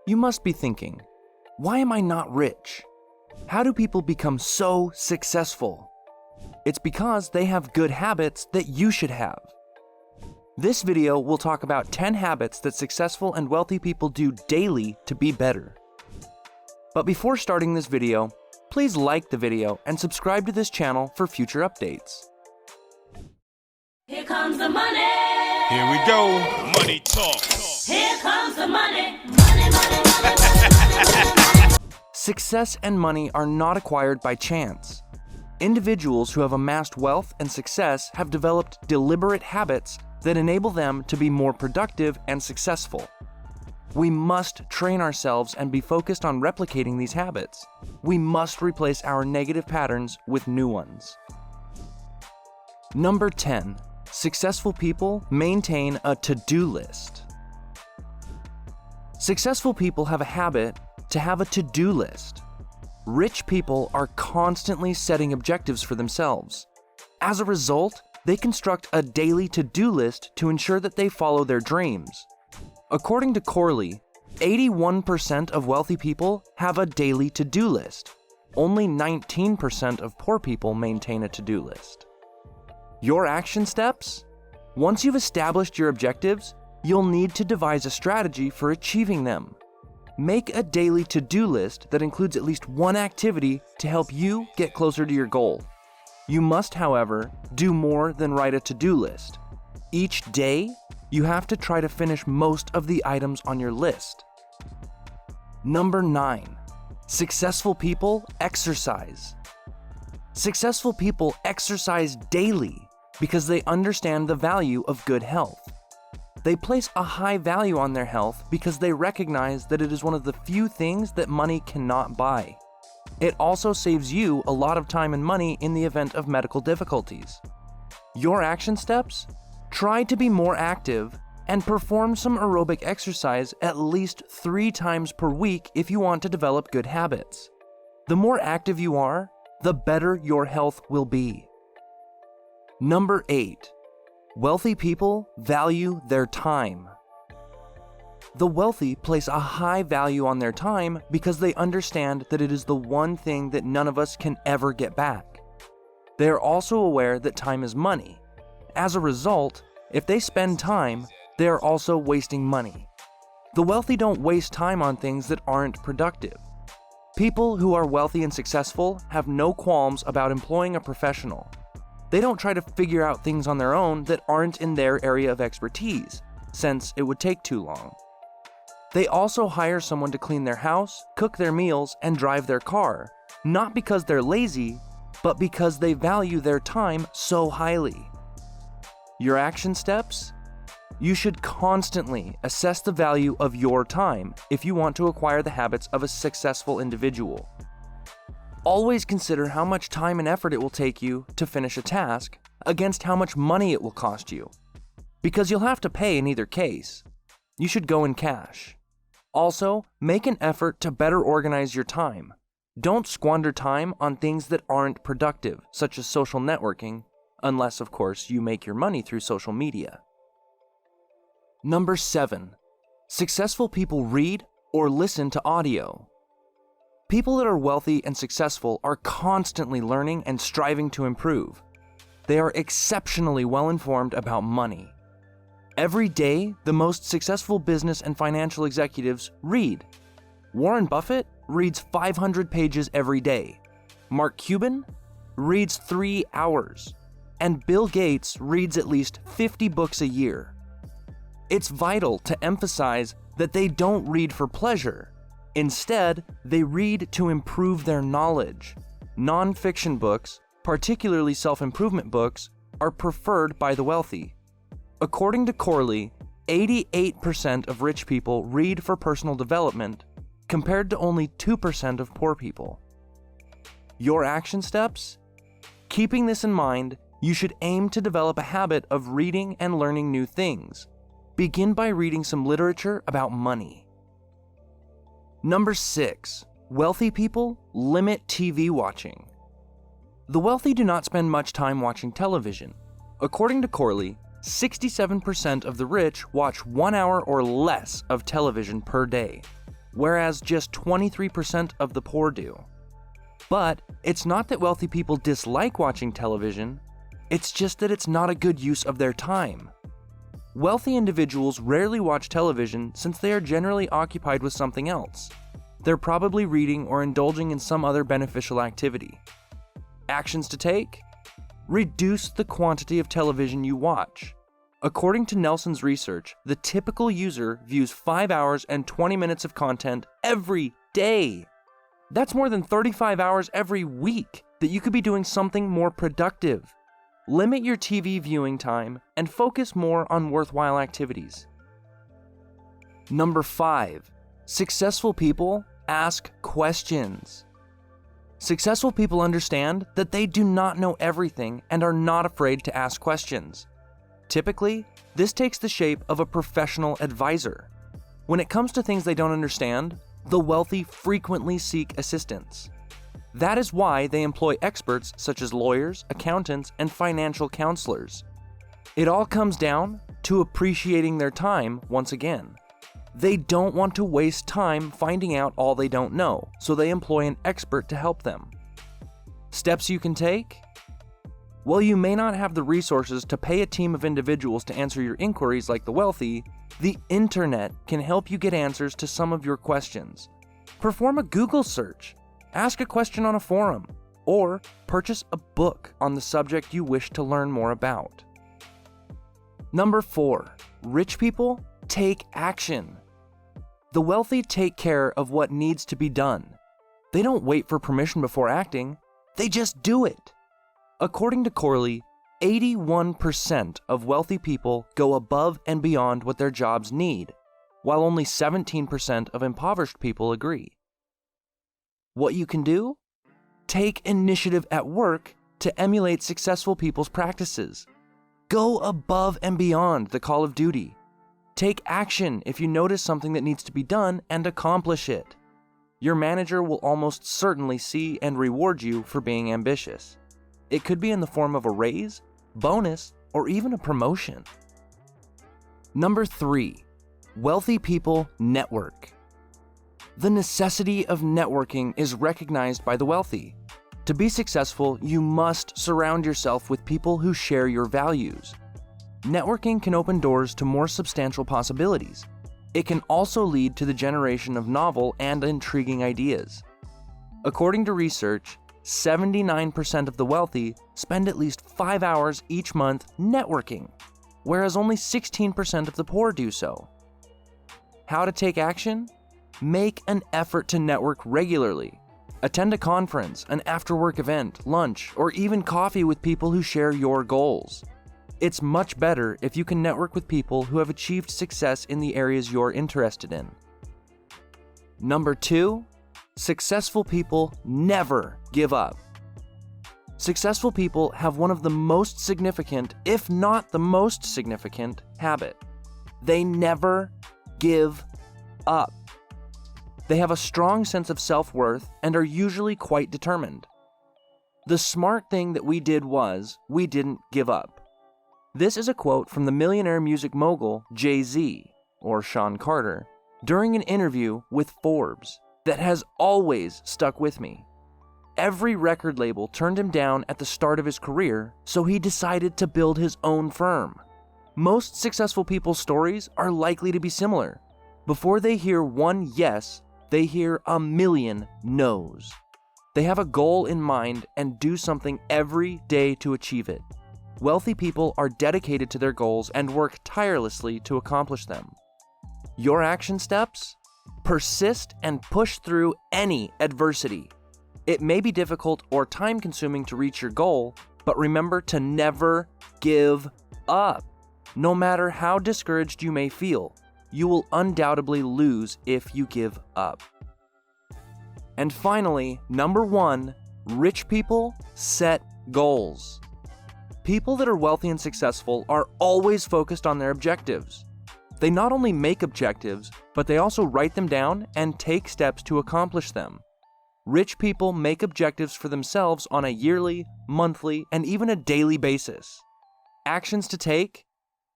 You must be thinking, why am I not rich? How do people become so successful? It's because they have good habits that you should have. This video will talk about 10 habits that successful and wealthy people do daily to be better. But before starting this video, please like the video and subscribe to this channel for future updates. Here comes the money. Here we go. Money talk. Here comes the money. Money, money, money, money. Success and money are not acquired by chance. Individuals who have amassed wealth and success have developed deliberate habits that enable them to be more productive and successful. We must train ourselves and be focused on replicating these habits. We must replace our negative patterns with new ones. Number 10. Successful people maintain a to-do list. Successful people have a habit to have a to-do list. Rich people are constantly setting objectives for themselves. As a result, they construct a daily to-do list to ensure that they follow their dreams. According to Corley, 81% of wealthy people have a daily to-do list. Only 19% of poor people maintain a to-do list. Your action steps? Once you've established your objectives, you'll need to devise a strategy for achieving them. Make a daily to-do list that includes at least one activity to help you get closer to your goal. You must, however, do more than write a to-do list. Each day, you have to try to finish most of the items on your list. Number 9. Successful people exercise. Successful people exercise daily because they understand the value of good health. They place a high value on their health because they recognize that it is one of the few things that money cannot buy. It also saves you a lot of time and money in the event of medical difficulties. Your action steps? Try to be more active and perform some aerobic exercise at least 3 times per week if you want to develop good habits. The more active you are, the better your health will be. Number 8. Wealthy people value their time. The wealthy place a high value on their time because they understand that it is the one thing that none of us can ever get back. They are also aware that time is money. As a result, if they spend time, they are also wasting money. The wealthy don't waste time on things that aren't productive. People who are wealthy and successful have no qualms about employing a professional. They don't try to figure out things on their own that aren't in their area of expertise, since it would take too long. They also hire someone to clean their house, cook their meals, and drive their car, not because they're lazy, but because they value their time so highly. Your action steps? You should constantly assess the value of your time if you want to acquire the habits of a successful individual. Always consider how much time and effort it will take you to finish a task against how much money it will cost you. Because you'll have to pay in either case. You should go in cash. Also, make an effort to better organize your time. Don't squander time on things that aren't productive, such as social networking, unless, of course, you make your money through social media. Number 7. Successful people read or listen to audio. People that are wealthy and successful are constantly learning and striving to improve. They are exceptionally well informed about money. Every day, the most successful business and financial executives read. Warren Buffett reads 500 pages every day. Mark Cuban reads 3 hours. And Bill Gates reads at least 50 books a year. It's vital to emphasize that they don't read for pleasure. Instead, they read to improve their knowledge. Non-fiction books, particularly self-improvement books, are preferred by the wealthy. According to Corley, 88% of rich people read for personal development, compared to only 2% of poor people. Your action steps? Keeping this in mind, you should aim to develop a habit of reading and learning new things. Begin by reading some literature about money. Number 6. Wealthy people limit TV watching. The wealthy do not spend much time watching television. According to Corley, 67% of the rich watch 1 hour or less of television per day. whereas just 23% of the poor do. But it's not that wealthy people dislike watching television, it's just that it's not a good use of their time. Wealthy individuals rarely watch television since they are generally occupied with something else. They're probably reading or indulging in some other beneficial activity. Actions to take? Reduce the quantity of television you watch. According to Nelson's research, the typical user views 5 hours and 20 minutes of content every day. That's more than 35 hours every week that you could be doing something more productive. Limit your TV viewing time and focus more on worthwhile activities. Number 5. Successful people ask questions. Successful people understand that they do not know everything and are not afraid to ask questions. Typically, this takes the shape of a professional advisor. When it comes to things they don't understand, the wealthy frequently seek assistance. That is why they employ experts such as lawyers, accountants, and financial counselors. It all comes down to appreciating their time once again. They don't want to waste time finding out all they don't know, so they employ an expert to help them. Steps you can take? While you may not have the resources to pay a team of individuals to answer your inquiries like the wealthy, the internet can help you get answers to some of your questions. Perform a Google search, ask a question on a forum, or purchase a book on the subject you wish to learn more about. Number 4. Rich people take action. The wealthy take care of what needs to be done. They don't wait for permission before acting, they just do it. According to Corley, 81% of wealthy people go above and beyond what their jobs need, while only 17% of impoverished people agree. What you can do? Take initiative at work to emulate successful people's practices. Go above and beyond the call of duty. Take action if you notice something that needs to be done and accomplish it. Your manager will almost certainly see and reward you for being ambitious. It could be in the form of a raise, bonus, or even a promotion. Number 3. Wealthy people network. The necessity of networking is recognized by the wealthy. To be successful, you must surround yourself with people who share your values. Networking can open doors to more substantial possibilities. It can also lead to the generation of novel and intriguing ideas. According to research, 79% of the wealthy spend at least 5 hours each month networking, whereas only 16% of the poor do so. How to take action? Make an effort to network regularly. Attend a conference, an after-work event, lunch, or even coffee with people who share your goals. It's much better if you can network with people who have achieved success in the areas you're interested in. Number 2, successful people never give up. Successful people have one of the most significant, if not the most significant, habit. They never give up. They have a strong sense of self-worth and are usually quite determined. The smart thing that we did was, we didn't give up. This is a quote from the millionaire music mogul Jay-Z, or Sean Carter, during an interview with Forbes that has always stuck with me. Every record label turned him down at the start of his career, so he decided to build his own firm. Most successful people's stories are likely to be similar. Before they hear one yes, they hear a million no's. They have a goal in mind and do something every day to achieve it. Wealthy people are dedicated to their goals and work tirelessly to accomplish them. Your action steps? Persist and push through any adversity. It may be difficult or time-consuming to reach your goal, but remember to never give up. No matter how discouraged you may feel, you will undoubtedly lose if you give up. And finally, number 1, rich people set goals. People that are wealthy and successful are always focused on their objectives. They not only make objectives, but they also write them down and take steps to accomplish them. Rich people make objectives for themselves on a yearly, monthly, and even a daily basis. Actions to take?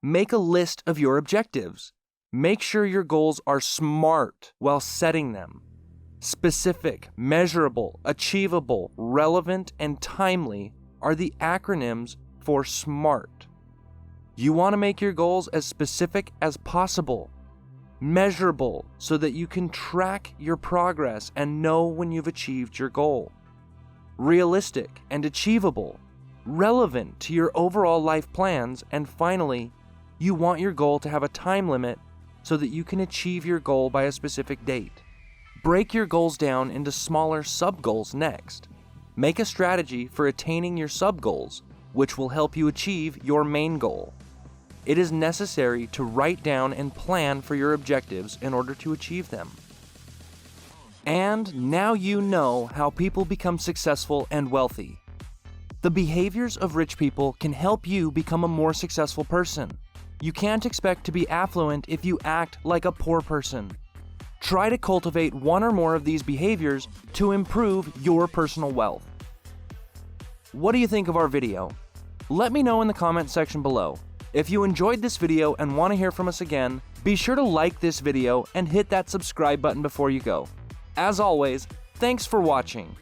Make a list of your objectives. Make sure your goals are smart while setting them. Specific, measurable, achievable, relevant, and timely are the acronyms for SMART. You want to make your goals as specific as possible, measurable so that you can track your progress and know when you've achieved your goal, realistic and achievable, relevant to your overall life plans, and finally, you want your goal to have a time limit so that you can achieve your goal by a specific date. Break your goals down into smaller sub-goals next. Make a strategy for attaining your sub-goals, which will help you achieve your main goal. It is necessary to write down and plan for your objectives in order to achieve them. And now you know how people become successful and wealthy. The behaviors of rich people can help you become a more successful person. You can't expect to be affluent if you act like a poor person. Try to cultivate one or more of these behaviors to improve your personal wealth. What do you think of our video? Let me know in the comment section below. If you enjoyed this video and want to hear from us again, be sure to like this video and hit that subscribe button before you go. As always, thanks for watching.